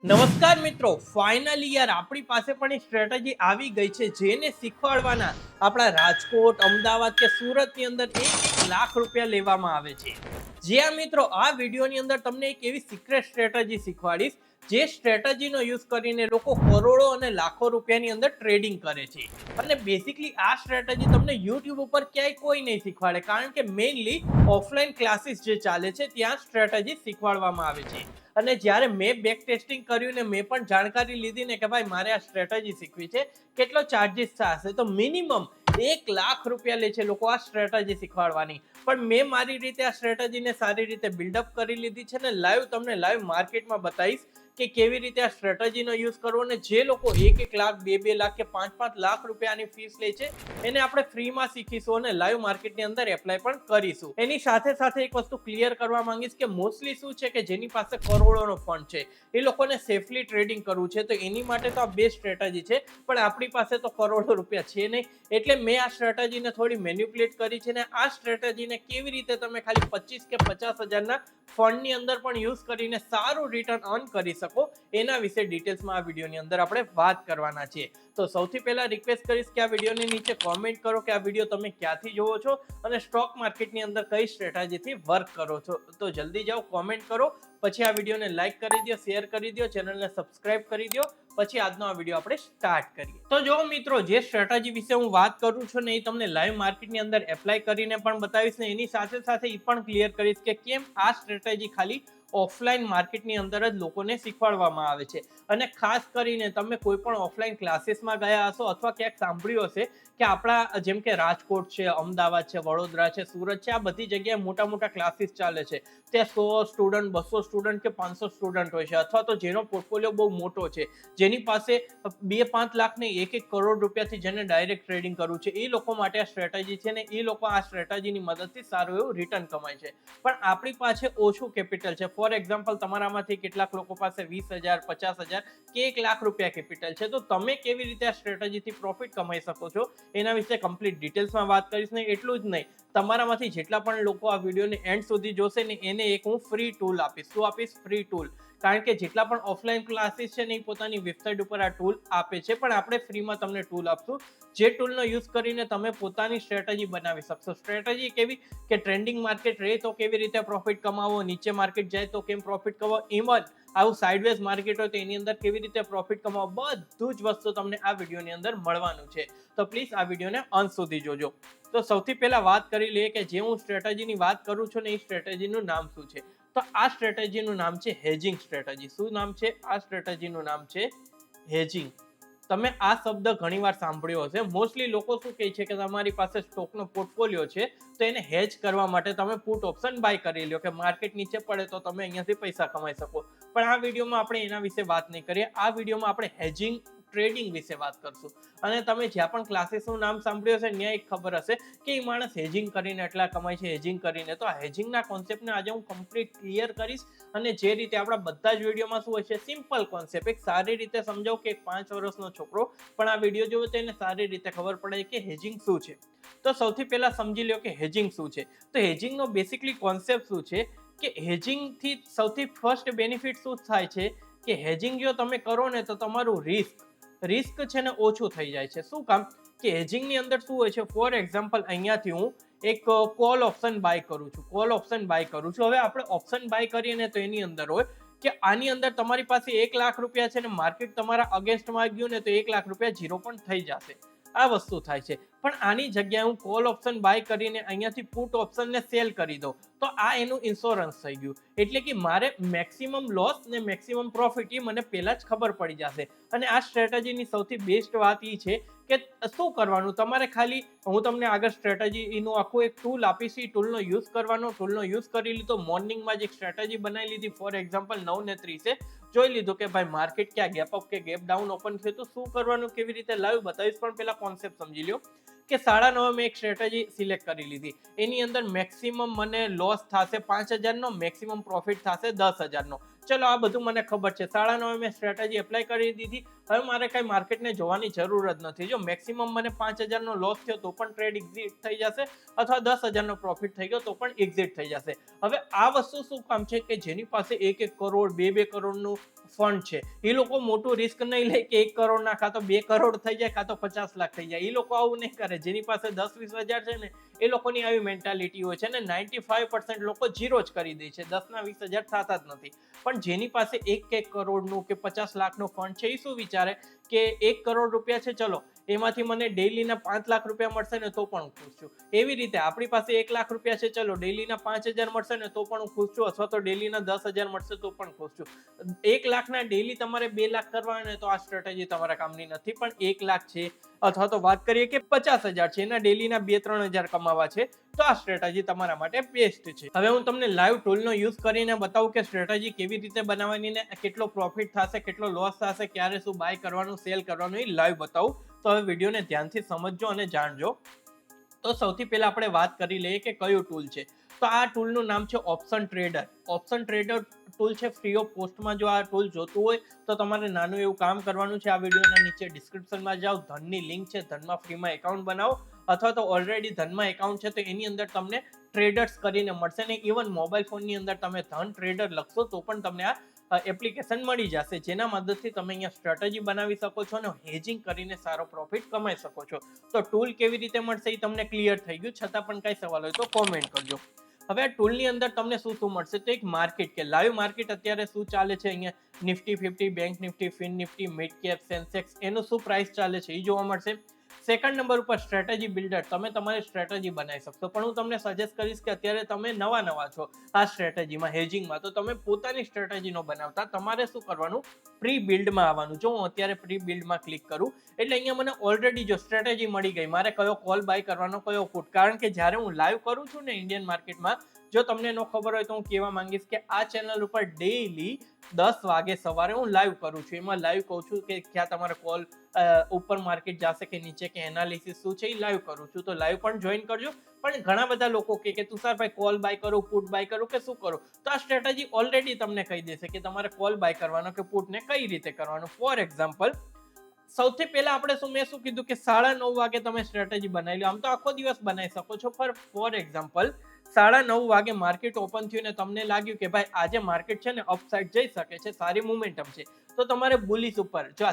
નમસ્કાર મિત્રો, ફાઇનલી યાર આપણી પાસે પણ એક સ્ટ્રેટેજી આવી ગઈ છે જેને શીખવાડવાના આપણા રાજકોટ, અમદાવાદ કે સુરતની અંદર 1-1 લાખ રૂપિયા લેવામાં આવે છે. જ્યાં મિત્રો આ વિડીયોની અંદર તમને એક એવી સિક્રેટ સ્ટ્રેટેજી શીખવાડીશ જે સ્ટ્રેટેજીનો યુઝ કરીને લોકો કરોડો અને લાખો રૂપિયાની અંદર ટ્રેડિંગ કરે છે. અને બેસિકલી આ સ્ટ્રેટેજી તમને યુટ્યુબ ઉપર ક્યાંય કોઈ નહીં શીખવાડે, કારણ કે મેઇનલી ઓફલાઈન ક્લાસીસ જે ચાલે છે ત્યાં સ્ટ્રેટેજી શીખવાડવામાં આવે છે. અને જ્યારે મેં બેક ટેસ્ટિંગ કર્યું ને મેં પણ જાણકારી લીધી ને કે ભાઈ મારે આ સ્ટ્રેટેજી શીખવી છે, કેટલો ચાર્જિસ થશે, તો મિનિમમ 1 લાખ રૂપિયા લે છે લોકો આ સ્ટ્રેટેજી શીખવાડવાની. પણ મેં મારી રીતે આ સ્ટ્રેટેજીને સારી રીતે બિલ્ડઅપ કરી લીધી છે ને તમને લાઈવ માર્કેટમાં બતાવીશ કે કેવી રીતે આ સ્ટ્રેટેજીનો યુઝ કરવો. અને જે લોકો 1-1 લાખ, 2-2 લાખ કે 5-5 લાખ રૂપિયાની ફીસ લે છે એને આપણે ફ્રીમાં શીખીશું અને લાઈવ માર્કેટની અંદર એપ્લાય પણ કરીશું. એની સાથે સાથે એક વસ્તુ ક્લિયર કરવા માંગીશ કે મોસ્ટલી શું છે કે જેની પાસે કરોડોનો ફંડ છે એ લોકોને સેફલી ટ્રેડિંગ કરવું છે, તો એની માટે તો આ બેસ્ટ સ્ટ્રેટેજી છે. પણ આપણી પાસે તો કરોડો રૂપિયા છે નહીં, એટલે મેં આ સ્ટ્રેટેજીને થોડી મેન્યુપ્યુલેટ કરી છે. ને આ સ્ટ્રેટેજીને કેવી રીતે તમે ખાલી 25 કે 50 હજારના ફંડની અંદર પણ યુઝ કરીને સારું રિટર્ન અર્ન કરી શકો એના વિશે ડિટેલ્સમાં આ વિડીયોની અંદર આપણે વાત કરવાના છીએ. તો સૌથી પહેલા રિક્વેસ્ટ કરીશ કે આ વિડીયોની નીચે કોમેન્ટ કરો કે આ વિડીયો તમે ક્યાંથી જોવો છો અને સ્ટોક માર્કેટની અંદર કઈ સ્ટ્રેટેજીથી વર્ક કરો છો. તો જલ્દી જાઓ, કોમેન્ટ કરો, પછી આ વિડીયોને લાઈક કરી દો, શેર કરી દો, ચેનલને સબસ્ક્રાઇબ કરી દો. પછી આજનો આ વિડીયો આપણે સ્ટાર્ટ કરીએ. તો જો મિત્રો, જે સ્ટ્રેટેજી વિશે હું વાત કરું છું ને એ તમને લાઈવ માર્કેટની અંદર એપ્લાય કરીને પણ બતાવીશ ને એની સાથે સાથે એ પણ ક્લિયર કરીશ કે કેમ આ સ્ટ્રેટેજી ખાલી ઓફલાઈન માર્કેટની અંદર જ લોકોને શીખવાડવામાં આવે છે. અને ખાસ કરીને તમે કોઈ પણ ઓફલાઈન ક્લાસીસમાં ગયા હશો અથવા ક્યાંક સાંભળ્યું હશે કે આપણા જેમ કે રાજકોટ છે, અમદાવાદ છે, વડોદરા છે, સુરત છે, આ બધી જગ્યાએ મોટા મોટા ક્લાસીસ ચાલે છે. ત્યાં 100 સ્ટુડન્ટ, 200 સ્ટુડન્ટ કે 500 સ્ટુડન્ટ હોય છે, અથવા તો જેનો પોર્ટફોલિયો બહુ મોટો છે, જેની પાસે 2-5 લાખ ને 1-1 કરોડ રૂપિયાથી જેને ડાયરેક્ટ ટ્રેડિંગ કરવું છે, એ લોકો માટે આ સ્ટ્રેટેજી છે ને એ લોકો આ સ્ટ્રેટેજીની મદદથી સારું એવું રિટર્ન કમાય છે. પણ આપણી પાસે ઓછું કેપિટલ છે. ફોર એક્ઝામ્પલ, તમારામાંથી કેટલાક લોકો પાસે 20,000, 50,000 કે 1 લાખ રૂપિયા કેપિટલ છે, તો તમે કેવી રીતે આ સ્ટ્રેટેજીથી પ્રોફિટ કમાઈ શકો છો એના વિશે કમ્પ્લીટ ડિટેલ્સમાં વાત કરીશ. ને એટલું જ નહીં, તમારામાંથી જેટલા પણ લોકો આ વિડીયોને એન્ડ સુધી જોશે ને એને એક હું ફ્રી ટૂલ આપીશ. શું આપીશ? Free tool. કારણ કે જેટલા પણ ઓફલાઈન ક્લાસીસ છે ને એ પોતાની વેબસાઇટ ઉપર આ ટૂલ આપે છે, પણ આપણે ફ્રીમાં તમને ટૂલ આપશું જે ટૂલનો યુઝ કરીને તમે પોતાની સ્ટ્રેટેજી બનાવી શકશો. સ્ટ્રેટેજી કેવી કે ટ્રેન્ડિંગ માર્કેટ રહે તો કેવી રીતે પ્રોફિટ કમાવો, નીચે માર્કેટ જાય તો કેમ પ્રોફિટ કમાવો, ઇવન આવું સાઇડવેઝ માર્કેટ હોય તો એની અંદર કેવી રીતે પ્રોફિટ કમાવો, બધું જ વસ્તુ તમને આ વિડીયોની અંદર મળવાનું છે. તો પ્લીઝ આ વિડીયોને અંત સુધી જોજો. તો સૌથી પહેલા વાત કરી લઈએ કે જે હું સ્ટ્રેટેજીની વાત કરું છું ને એ સ્ટ્રેટેજીનું નામ શું છે. તો આ સ્ટ્રેટેજીનું નામ છે હેજિંગ સ્ટ્રેટેજી. શું નામ છે? આ સ્ટ્રેટેજીનું નામ છે હેજિંગ. તમે આ શબ્દ ઘણીવાર સાંભળ્યો હશે. મોસ્ટલી લોકો શું કહે છે કે તમારી પાસે સ્ટોકનો પોર્ટફોલિયો છે તો એને હેજ કરવા માટે તમે પુટ ઓપ્શન બાય કરી લો કે માર્કેટ નીચે પડે તો તમે અહીંયાથી પૈસા કમાઈ શકો. પણ આ વિડીયોમાં આપણે એના વિશે વાત નહીં કરીએ. આ વિડીયોમાં આપણે હેજિંગ ટ્રેડિંગ વિશે વાત કરશું. અને તમે જ્યાં પણ ક્લાસીસનું નામ સાંભળ્યું હશે ત્યાં એક ખબર હશે કે એ માણસ હેજિંગ કરીને એટલા કમાય છે, હેજિંગ કરીને. તો આ હેજિંગના કોન્સેપ્ટને આજે હું કમ્પ્લીટ ક્લિયર કરીશ. અને જે રીતે આપણા બધા જ વિડીયોમાં શું હોય છે, સિમ્પલ કોન્સેપ્ટ, એક સારી રીતે સમજાવું કે એક 5 વર્ષનો છોકરો પણ આ વિડીયો જોવે તો એને સારી રીતે ખબર પડે કે હેજિંગ શું છે. તો સૌથી પહેલા સમજી લો કે હેજિંગ શું છે. તો હેજિંગનો બેસિકલી કોન્સેપ્ટ શું છે કે હેજિંગથી સૌથી ફર્સ્ટ બેનિફિટ શું થાય છે કે હેજિંગ જો તમે કરો ને તો તમારું રિસ્ક છે ને ઓછું થઈ જાય છે. શું કામ? કે હેજિંગની અંદર શું હોય છે, ફોર એક્ઝામ્પલ અહીંયાથી હું એક કોલ ઓપ્શન બાય કરું છું. હવે આપણે ઓપ્શન બાય કરીએ ને તો એની અંદર હોય કે આની અંદર તમારી પાસે 1 લાખ રૂપિયા છે ને માર્કેટ તમારા અગેન્સ્ટમાં ગયું ને તો 1 લાખ રૂપિયા ઝીરો પણ થઈ જશે. આ વસ્તુ થાય છે. પણ આની જગ્યાએ હું કોલ ઓપ્શન બાય કરીને અહીંયાથી પુટ ઓપ્શનને સેલ કરી દઉં તો આ એનું ઇન્સ્યોરન્સ થઈ ગયું. એટલે કે મારે મેક્સિમમ લોસ ને મેક્સિમમ પ્રોફિટ એ મને પહેલા જ ખબર પડી જશે. અને આ સ્ટ્રેટેજીની સૌથી બેસ્ટ વાત એ છે કે શું કરવાનું, તમારે ખાલી હું તમને આગળ સ્ટ્રેટેજી એનું આખું એક ટૂલ આપીશ, એ ટૂલનો યુઝ કરવાનો. ટૂલનો યુઝ કરી લીધો, મોર્નિંગમાં જ એક સ્ટ્રેટેજી બનાવી લીધી. ફોર એક્ઝામ્પલ 9:30 જોઈ લીધું કે ભાઈ માર્કેટ ક્યાં ગેપ અપ કે ગેપ ડાઉન ઓપન થયું, તો શું કરવાનું, કેવી રીતે લાઈવ બતાવીશ. પણ પહેલા કોન્સેપ્ટ સમજી લો કે 9:30 મેં એક સ્ટ્રેટેજી સિલેક્ટ કરી લીધી. એની અંદર મેક્સિમમ મને લોસ થશે 5,000નો, મેક્સિમમ પ્રોફિટ થશે 10,000નો. ચલો આ બધું મને ખબર છે, 9.5 મેં સ્ટ્રેટેજી એપ્લાય કરી દીધી, હવે મારે કઈ માર્કેટને જોવાની જરૂર જ નથી. જો મેક્સિમમ મને 5,000 નો લોસ થયો તો પણ ટ્રેડ એક્ઝિટ થઈ જશે, અથવા 10,000 નો પ્રોફિટ થઈ ગયો તો પણ એક્ઝિટ થઈ જશે. હવે આ વસ્તુ શું કામ છે કે જેની પાસે 1-1 કરોડ 2-2 કરોડનું ફંડ છે, એ લોકો મોટું રિસ્ક નહીં લે કે 1 કરોડ ના કાં તો 2 કરોડ થઈ જાય કાં તો 50 લાખ થઈ જાય. એ લોકો આવું નહીં કરે. જેની પાસે 10-20 હજાર છે ને, એ લોકોની આવી મેન્ટાલિટી હોય છે ને 95% લોકો ઝીરો જ કરી દે છે, 10 ના 20 હજાર થતા જ નથી. પણ જેની પાસે 1 કરોડનું કે 50 લાખનું ફંડ છે, એ શું વિચારે કે 1 કરોડ રૂપિયા છે, ચલો એમાંથી મને ડેઈલીના 5 લાખ રૂપિયા મળશે ને તો પણ હું ખુશ છું. એવી રીતે આપણી પાસે 1 લાખ રૂપિયા છે, ચલો ડેઈલીના 5,000 મળશે ને તો પણ હું ખુશ છું, અથવા તો ડેઈલીના 10,000 મળશે તો પણ ખુશ છું. 1 લાખના ડેઈલી તમારે 2 લાખ કરવા હોય ને તો આ સ્ટ્રેટેજી તમારા કામની નથી. પણ 1 લાખ છે, અથવા તો વાત કરીએ કે 50,000 છે, એના ડેઈલીના 2-3 હજાર કમાવા છે, તો આ સ્ટ્રેટેજી તમારા માટે બેસ્ટ છે. હવે હું તમને લાઈવ ટૂલનો યુઝ કરીને બતાવું કે સ્ટ્રેટેજી કેવી રીતે બનાવવાની ને કેટલો પ્રોફિટ થશે, કેટલો લોસ થશે, ક્યારે શું બાય કરવાનું, સેલ કરવાનું, એ લાઈવ બતાવું. તો હવે વિડીયોને ધ્યાનથી સમજજો અને જાણજો. તો સૌથી પહેલા આપણે વાત કરી લઈએ કે કયું ટૂલ છે. તો આ ટૂલનું નામ છે option trader. Option trader tool છે, ફ્રી ઓફ કોસ્ટમાં. જો આ ટૂલ જોતું હોય તો તમારે નાનું એવું કામ કરવાનું છે. આ વિડીયોના નીચે ડિસ્ક્રિપ્શનમાં જાઓ, ધનની લિંક છે, ધનમાં ફ્રીમાં એકાઉન્ટ બનાવો, અથવા તો ઓલરેડી ધનમાં એકાઉન્ટ છે તો એની અંદર તમને ટ્રેડર્સ કરીને મળશે ને ઇવન મોબાઈલ ફોનની અંદર તમે ધન ટ્રેડર લખશો તો પણ તમને આ એપ્લિકેશન મળી જશે, જેના મદદથી તમે અહીંયા સ્ટ્રેટેજી બનાવી શકો છો અને હેજિંગ કરીને સારો પ્રોફિટ કમાઈ શકો છો. તો ટૂલ કેવી રીતે મળશે એ તમને ક્લિયર થઈ ગયું. છતાં પણ કઈ સવાલ હોય તો કોમેન્ટ કરજો. હવે આ ટૂલની અંદર તમને શું શું મળશે તો એક માર્કેટ, કે લાઈવ માર્કેટ અત્યારે શું ચાલે છે, અહીંયા Nifty 50, bank Nifty, Fin Nifty, mid cap, Sensex, એનું શું પ્રાઇસ ચાલે છે એ જોવા મળશે. સેકન્ડ નંબર ઉપર સ્ટ્રેટેજી બિલ્ડર, તમે તમારી સ્ટ્રેટેજી બનાવી શકશો. પણ હું તમને સજેસ્ટ કરીશ કે અત્યારે તમે નવા છો આ સ્ટ્રેટેજીમાં, હેજિંગમાં, તો તમે પોતાની સ્ટ્રેટેજી નો બનાવતા તમારે શું કરવાનું, પ્રી બિલ્ડમાં આવવાનું. જો હું અત્યારે પ્રી બિલ્ડમાં ક્લિક કરું એટલે અહીંયા મને ઓલરેડી જો સ્ટ્રેટેજી મળી ગઈ, મારે કયો કોલ બાય કરવાનો, કયો પુટ. કારણ કે જ્યારે હું લાઈવ કરું છું ને ઇન્ડિયન માર્કેટમાં, જો તમને ન ખબર હોય તો હું કહેવા માંગીશ કે આ ચેનલ ઉપર ડેઈલી 10 વાગે સવારે હું લાઈવ કરું છું. એમાં લાઈવ કહું છું કે ક્યાં તમારે કોલ ઉપર માર્કેટ જશે કે નીચે, કે એનાલિસિસ શું છે એ લાઈવ કરું છું. તો લાઈવ પણ જોઈન કરજો. પણ ઘણા બધા લોકો કે તુષારભાઈ કોલ બાય કરું, પુટ બાય કરું કે શું કરું, તો આ સ્ટ્રેટેજી ઓલરેડી તમને કહી દેશે કે તમારે કોલ બાય કરવાનો કે પુટને કઈ રીતે કરવાનું. ફોર એક્ઝામ્પલ, સૌથી પહેલા આપણે મેં શું કીધું કે 9:30 વાગે તમે સ્ટ્રેટેજી બનાવી લો. આમ તો આખો દિવસ બનાવી શકો છો, પણ ફોર એક્ઝામ્પલ 9:30 વાગે માર્કેટ ઓપન થયું ને તમને લાગ્યું કે ભાઈ આજે માર્કેટ છે ને અપસાઇડ જઈ શકે છે, સારી મોમેન્ટમ છે, તો તમારે બુલિશ ઉપર જો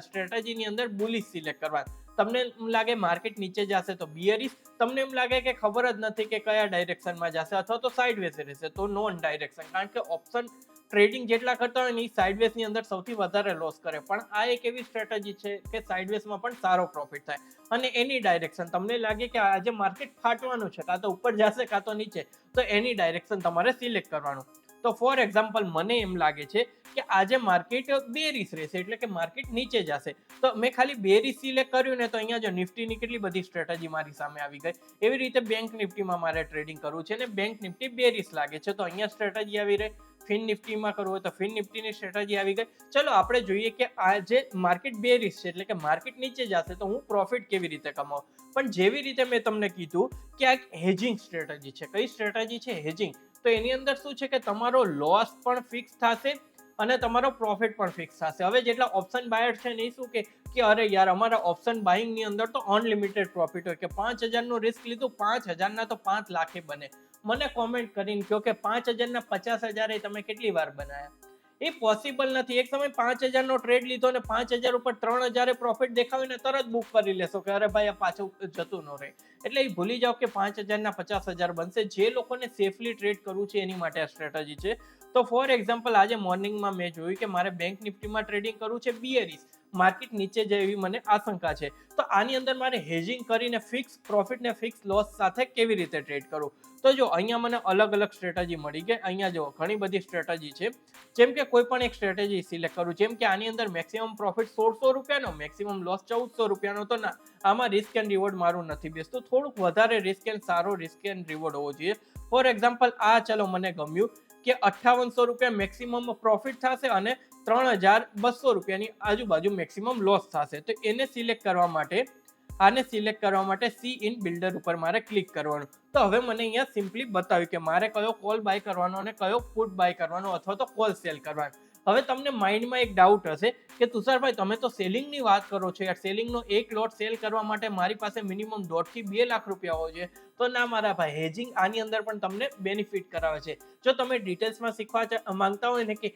સ્ટ્રેટેજીની અંદર બુલિશ સિલેક્ટ કરવા. તમને એમ લાગે માર્કેટ નીચે જશે તો બિયરિશ, તમને એમ લાગે કે ખબર જ નથી કે કયા ડાયરેક્શનમાં જશે અથવા તો સાઇડવેઝ રહેશે તો નોન ડાયરેક્શન. કારણ કે ઓપ્શન ટ્રેડિંગ જેટલા કરતા હોય ને એ સાઇડવેઝની અંદર સૌથી વધારે લોસ કરે. પણ આ એક એવી સ્ટ્રેટેજી છે કે સાઇડવેઝમાં પણ સારો પ્રોફિટ થાય. અને એની ડાયરેક્શન તમને લાગે કે આજે માર્કેટ ફાટવાનું છે, કાં તો ઉપર જશે કાં તો નીચે, તો એની ડાયરેક્શન તમારે સિલેક્ટ કરવાનું. તો ફોર એક્ઝામ્પલ મને એમ લાગે છે કે આજે માર્કેટ બેરીસ રહેશે, એટલે કે માર્કેટ નીચે જશે, તો મેં ખાલી બેરીસ સિલેક્ટ કર્યું ને તો અહીંયા જો નિફ્ટીની કેટલી બધી સ્ટ્રેટેજી મારી સામે આવી ગઈ. એવી રીતે બેંક નિફ્ટીમાં મારે ટ્રેડિંગ કરવું છે ને બેંક નિફ્ટી બેરીસ લાગે છે તો અહીંયા સ્ટ્રેટેજી આવી રહી. ફિન નિફ્ટીમાં કરવું હોય તો ફિન નિફ્ટીની સ્ટ્રેટેજી આવી ગઈ. ચલો આપણે જોઈએ કે આજે માર્કેટ બેરીસ છે, એટલે કે માર્કેટ નીચે જશે તો હું પ્રોફિટ કેવી રીતે કમાવું. પણ જેવી રીતે મેં તમને કીધું કે આ હેજિંગ સ્ટ્રેટેજી છે. કઈ સ્ટ્રેટેજી છે? હેજિંગ. તો એની અંદર શું છે કે તમારો લોસ પણ ફિક્સ થશે અને તમારો પ્રોફિટ પણ ફિક્સ થશે. હવે જેટલા ઓપ્શન બાયર છે ને એ શું કે અરે યાર અમારા ઓપ્શન બાઇંગ ની અંદર તો અનલિમિટેડ પ્રોફિટ હોય, કે 5,000 નું રિસ્ક લીધું, 5,000 ના તો 5 લાખે બને. મને કોમેન્ટ કરીને કહો કે 5,000 ના 50,000 તમે કેટલી વાર બનાયા? એ પોસિબલ નથી. એક સમય 5,000 નો ટ્રેડ લીધો ને 5,000 ઉપર 3,000 પ્રોફિટ દેખાવીને તરત બુક કરી લેશો કે અરે ભાઈ આ પાછું જતું ન રહે. એટલે એ ભૂલી જાઓ કે 5,000 ના 50,000 બનશે. જે લોકોને સેફલી ટ્રેડ કરવું છે એની માટે આ સ્ટ્રેટેજી છે. તો ફોર એક્ઝામ્પલ આજે મોર્નિંગમાં મેં જોયું કે મારે બેંક નિફ્ટીમાં ટ્રેડિંગ કરવું છે બિયરીસ, માર્કેટ નીચે જાય એવી મને આશંકા છે. તો આની અંદર મારે હેજિંગ કરીને ફિક્સ પ્રોફિટ ને ફિક્સ લોસ સાથે કેવી રીતે ટ્રેડ કરવું. તો જો અહીંયા મને અલગ અલગ સ્ટ્રેટેજી મળી ગઈ. અહીંયા જો ઘણી બધી સ્ટ્રેટેજી છે. જેમ કે કોઈ પણ એક સ્ટ્રેટેજી સિલેક્ટ કરું. જેમ કે આની અંદર મેક્સિમમ પ્રોફિટ 1,600 રૂપિયાનો, મેક્સિમમ લોસ 1,400 રૂપિયાનો. તો ના, આમાં રિસ્ક એન્ડ રિવોર્ડ મારું નથી બેસતું. થોડુંક વધારે રિસ્ક એન્ડ સારો રિસ્ક એન્ડ રિવોર્ડ હોવો જોઈએ. ફોર એક્ઝામ્પલ આ ચલો મને ગમ્યું કે 5800 રૂપિયા મેક્સિમમ પ્રોફિટ થશે અને 3,200 રૂપિયાની આજુબાજુ મેક્સિમમ લોસ થશે. તો એને સિલેક્ટ કરવા માટે આને સિલેક્ટ કરવા માટે સી ઇન બિલ્ડર ઉપર મારે ક્લિક કરવાનું. તો હવે મને અહીંયા સિમ્પલી બતાવ્યું કે મારે કયો કોલ બાય કરવાનો અને કયો પુટ બાય કરવાનો અથવા તો કોલ સેલ કરવાનો. હવે તમને માઇન્ડમાં એક ડાઉટ હશે કે તુષારભાઈ તમે તો સેલિંગની વાત કરો છો યાર, સેલિંગનો એક લોટ સેલ કરવા માટે મારી પાસે મિનિમમ 1.5 થી 2 લાખ રૂપિયા હોવો જોઈએ. તો ના મારા ભાઈ, હેજિંગ આની અંદર પણ તમને બેનિફિટ કરાવે છે. જો તમે ડિટેલ્સમાં શીખવા માંગતા હોય ને કે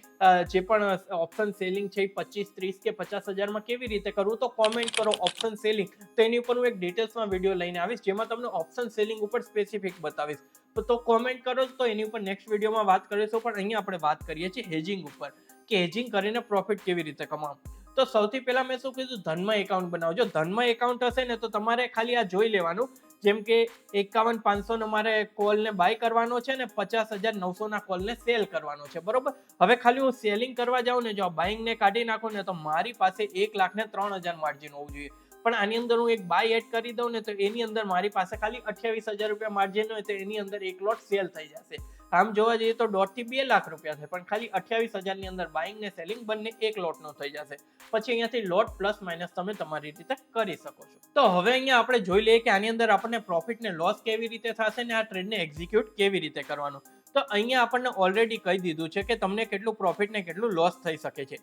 જે પણ ઓપ્શન સેલિંગ છે 25, 30 કે 50,000માં કેવી રીતે કરવું, તો કોમેન્ટ કરો ઓપ્શન સેલિંગ, તો એની ઉપર હું એક ડિટેલ્સમાં વિડીયો લઈને આવીશ જેમાં તમને ઓપ્શન સેલિંગ ઉપર સ્પેસિફિક બતાવીશ. તો કોમેન્ટ કરો તો એની ઉપર નેક્સ્ટ વિડીયોમાં વાત કરીશું. પણ અહીંયા આપણે વાત કરીએ છીએ હેજિંગ ઉપર, કે હેજિંગ કરીને પ્રોફિટ કેવી રીતે કમાવું. તો સૌથી પહેલા મેં શું કીધું, ધનમાં એકાઉન્ટ બનાવો. જો ધનમાં એકાઉન્ટ હશે ને તો તમારે ખાલી આ જોઈ લેવાનું, જેમ કે 51,500 નો મારે કોલને બાય કરવાનો છે ને 50,900 ના કોલને સેલ કરવાનો છે, બરોબર. હવે ખાલી હું સેલિંગ કરવા જાઉં ને, જો બાઇંગને કાઢી નાખું ને તો મારી પાસે 1,03,000 માર્જિન હોવું જોઈએ. પણ આની અંદર હું એક બાય એડ કરી દઉં ને તો એની અંદર મારી પાસે ખાલી 28,000 રૂપિયા માર્જિન હોય તો એની અંદર એક લોટ સેલ થઈ જશે. આમ જોવા જઈએ તો 1.5 થી 2 લાખ રૂપિયા છે, પણ ખાલી 28,000 ની અંદર બાઇંગ ને સેલિંગ બંને એક લોટનો થઈ જશે. પછી અહીંયાથી લોટ પ્લસ માઇનસ તમે તમારી રીતે કરી શકો છો. તો હવે અહીંયા આપણે જોઈ લઈએ કે આની અંદર આપણને પ્રોફિટ ને લોસ કેવી રીતે થશે ને આ ટ્રેડને એક્ઝિક્યુટ કેવી રીતે કરવાનું. તો અહીંયા આપણને ઓલરેડી કહી દીધું છે કે તમને કેટલું પ્રોફિટ ને કેટલું લોસ થઈ શકે છે.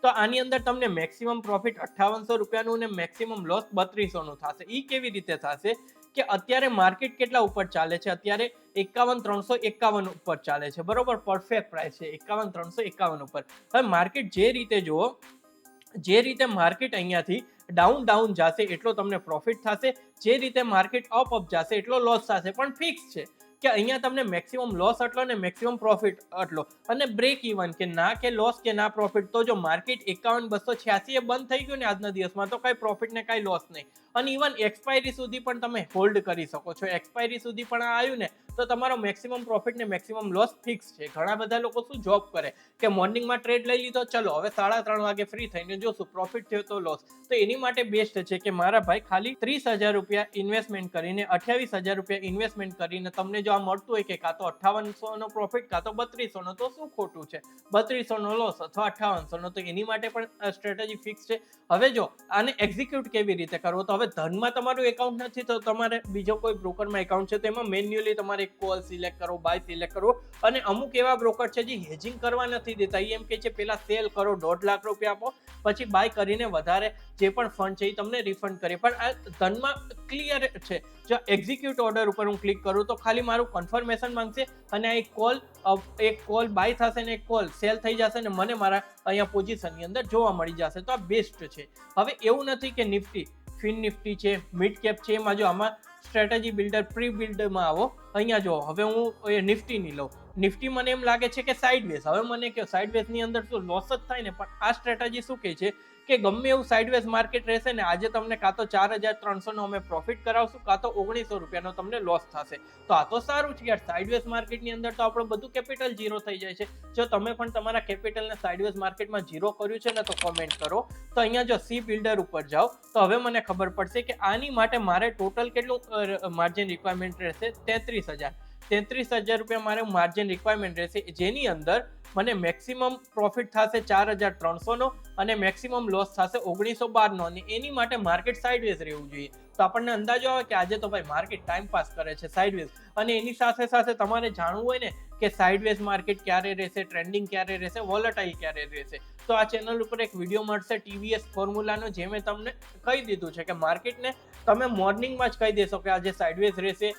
તો આની અંદર તમને મેક્સિમમ પ્રોફિટ 5800 રૂપિયાનું અને મેક્સિમમ લોસ 3200 નું થશે. એ કેવી રીતે થશે કે અત્યારે માર્કેટ કેટલા ઉપર ચાલે છે, અત્યારે 51,351 ઉપર ચાલે છે, બરોબર. પરફેક્ટ પ્રાઇસ છે 51,351 ઉપર. હવે માર્કેટ જે રીતે જુઓ, જે રીતે માર્કેટ અહીંયાથી ડાઉન જશે એટલો તમને પ્રોફિટ થશે, જે રીતે માર્કેટ અપ જશે એટલો લોસ થશે. પણ ફિક્સ છે કે અહીંયા તમને મેક્સિમમ લોસ આટલો ને મેક્સિમમ પ્રોફિટ આટલો, અને બ્રેક ઇવન કે ના કે લોસ કે ના પ્રોફિટ. તો જો માર્કેટ 51,286 બંધ થઈ ગયું ને આજના દિવસમાં તો કઈ પ્રોફિટ ને કઈ લોસ નહીં. અને ઇવન એક્સપાયરી સુધી પણ તમે હોલ્ડ કરી શકો છો. એક્સપાયરી સુધી પણ આવ્યું ને તો તમારો મેક્સિમમ પ્રોફિટ ને મેક્સિમમ લોસ ફિક્સ છે. ઘણા બધા લોકો શું જોબ કરે કે મોર્નિંગમાં ટ્રેડ લઈ લીધો, ચલો હવે 3:30 વાગે ફ્રી થઈને જોશું પ્રોફિટ થયો તો લોસ. તો એની માટે બેસ્ટ છે કે મારા ભાઈ ખાલી 30,000 રૂપિયા ઇન્વેસ્ટમેન્ટ કરીને 28,000 રૂપિયા ઇન્વેસ્ટમેન્ટ કરીને તમને જો આ મળતું હોય કે કાં તો 5800 નો પ્રોફિટ કાં તો 3200 નો, તો શું ખોટું છે? 3200 નો લોસ અથવા 5800 નો, તો એની માટે પણ સ્ટ્રેટેજી ફિક્સ છે. હવે જો આને એક્ઝિક્યુટ કેવી રીતે કરવો, તો હવે ધનમાં તમારું એકાઉન્ટ નથી તો તમારે બીજો કોઈ બ્રોકરમાં એકાઉન્ટ છે તો એમાં મેન્યુઅલી તમારે કોલ સિલેક્ટ કરો, બાય સિલેક્ટ કરો. અને અમુક એવા બ્રોકર છે જે હેજિંગ કરવા નથી દેતા. એમ કે છે પેલા સેલ કરો, 1.5 લાખ રૂપિયા આપો, પછી બાય કરીને વધારે જે પણ ફંડ છે એ તમને રિફંડ કરે. પણ આ ધનમાં ક્લિયર છે. જો એક્ઝિક્યુટ ઓર્ડર ઉપર હું ક્લિક કરું તો ખાલી મારું કન્ફર્મેશન માંગશે અને આ એક કોલ બાય થશે ને એક કોલ સેલ થઈ જશે ને મને મારા અહીંયા પોઝિશનની અંદર જોવા મળી જશે. તો આ બેસ્ટ છે. હવે એવું નથી કે નિફ્ટી, ફિન નિફ્ટી છે, મિડ કેપ છે, એમાં જો આમાં સ્ટ્રેટેજી બિલ્ડર પ્રી બિલ્ડરમાં આવો, અહીંયા જો હવે હું નિફ્ટીની લઉં. નિફ્ટી મને એમ લાગે છે કે સાઇડવેઝ, હવે મને કે સાઇડવેઝની અંદર શું લોસ જ થાય ને, પણ આ સ્ટ્રેટેજી શું કહે છે કે ગમે એવું સાઇડવેઝ માર્કેટ રહેશે ને આજે તમને કાં તો 4,300 નો અમે પ્રોફિટ કરાવશું કાં તો 1900 રૂપિયાનો તમને લોસ થશે. તો આ તો સારું છે યાર. સાઇડવેઝ માર્કેટની અંદર તો આપણું બધું કેપિટલ ઝીરો થઈ જાય છે. જો તમે પણ તમારા કેપિટલને સાઇડવેઝ માર્કેટમાં ઝીરો કર્યું છે ને તો કોમેન્ટ કરો. તો અહીંયા જો સી બિલ્ડર ઉપર જાઓ તો હવે મને ખબર પડશે કે આની માટે મારે ટોટલ કેટલું માર્જિન રિક્વાયરમેન્ટ રહેશે, 33,000 રૂપિયા મારે માર્જિન રિક્વાયરમેન્ટ રહેશે, જેની અંદર મને મેક્સિમમ પ્રોફિટ થશે 4,300 નો અને મેક્સિમમ લોસ થશે 1912 નો. અને એની માટે માર્કેટ સાઇડવેઝ રહેવું જોઈએ. તો આપણને અંદાજો આવે કે આજે તો ભાઈ માર્કેટ ટાઈમ પાસ કરે છે સાઇડવેઝ. અને એની સાથે સાથે તમારે જાણવું હોય ને કે સાઇડવેઝ માર્કેટ ક્યારે રહેશે, ટ્રેન્ડિંગ ક્યારે રહેશે, વોલેટાઇલ ક્યારે રહેશે, તો આ ચેનલ ઉપર એક વિડીયો મળશે TVS ફોર્મ્યુલાનો, જે મેં તમને કહી દીધું છે કે માર્કેટને તમે મોર્નિંગમાં જ કહી દેશો કે આજે સાઇડવેઝ રહેશે,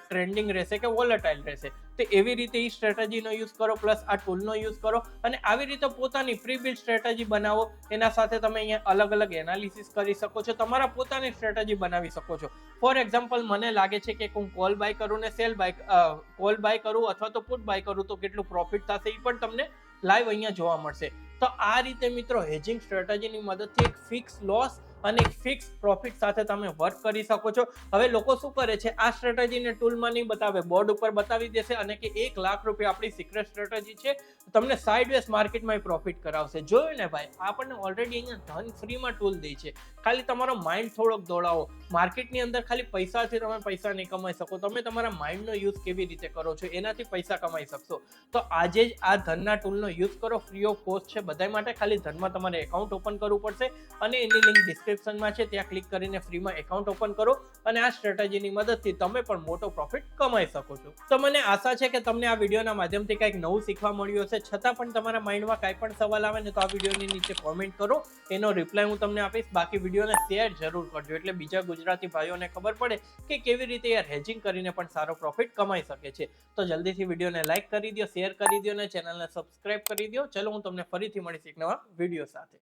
ટ્રેન્ડિંગ રહેશે કે વોલેટાઇલ રહેશે. તો એવી રીતે એ સ્ટ્રેટેજીનો યુઝ કરો, પ્લસ આ ટૂલનો યુઝ કરો અને આવી રીતે પોતાની પ્રી બિલ્ડ સ્ટ્રેટેજી બનાવો. એના સાથે તમે અહીંયા અલગ અલગ એનાલિસિસ કરી શકો છો, તમારા પોતાની સ્ટ્રેટેજી બનાવી શકો છો. ફોર એક્ઝામ્પલ મને લાગે છે કે હું કોલ બાય કરું ને કોલ બાય કરું અથવા તો પુટ બાય કરું તો કેટલું પ્રોફિટ થશે એ પણ તમને લાઈવ અહીંયા જોવા મળશે. તો આ રીતે મિત્રો હેજિંગ સ્ટ્રેટેજીની મદદથી એક ફિક્સ લોસ અને એક ફિક્સ પ્રોફિટ સાથે તમે વર્ક કરી શકો છો. હવે લોકો શું કરે છે, આ સ્ટ્રેટેજીને ટૂલમાં નહીં બતાવે, બોર્ડ ઉપર બતાવી દેશે અને કે 1 લાખ રૂપિયા આપણી સિક્રેટ સ્ટ્રેટેજી છે, તમને સાઇડવેઝ માર્કેટમાં પ્રોફિટ કરાવશે. જોયું ને ભાઈ, આપણને ઓલરેડી અહીંયા ધન ફ્રીમાં ટૂલ દે છે. ખાલી તમારો માઇન્ડ થોડોક દોડાવો. માર્કેટની અંદર ખાલી પૈસાથી તમે પૈસા નહીં કમાઈ શકો, તમે તમારા માઇન્ડનો યુઝ કેવી રીતે કરો છો એનાથી પૈસા કમાઈ શકશો. તો આજે જ આ ધનના ટૂલનો યુઝ કરો, ફ્રી ઓફ કોસ્ટ છે બધા માટે. ખાલી ધનમાં તમારે એકાઉન્ટ ઓપન કરવું પડશે અને એની લિંક ડિસ્ક્રિપ્શન ડિસ્ક્રિપ્શનમાં છે, ત્યાં ક્લિક કરીને ફ્રીમાં એકાઉન્ટ ઓપન કરો અને આ સ્ટ્રેટેજીની મદદથી તમે પણ મોટો પ્રોફિટ કમાઈ શકો છો. તો મને આશા છે કે તમને આ વિડીયોના માધ્યમથી કંઈક નવું શીખવા મળ્યું હશે. છતાં પણ તમારા માઇન્ડમાં કાંઈ પણ સવાલ આવે ને તો આ વિડીયોની નીચે કોમેન્ટ કરો, એનો રિપ્લાય હું તમને આપીશ. બાકી વિડીયોને શેર જરૂર કરજો, એટલે બીજા ગુજરાતી ભાઈઓને ખબર પડે કે કેવી રીતે યાર હેજિંગ કરીને પણ સારો પ્રોફિટ કમાઈ શકે છે. તો જલ્દીથી વિડીયોને લાઈક કરી દો, શેર કરી દો અને ચેનલને સબસ્ક્રાઇબ કરી દો. ચલો હું તમને ફરીથી મળીશ એક નવા વિડીયો સાથે.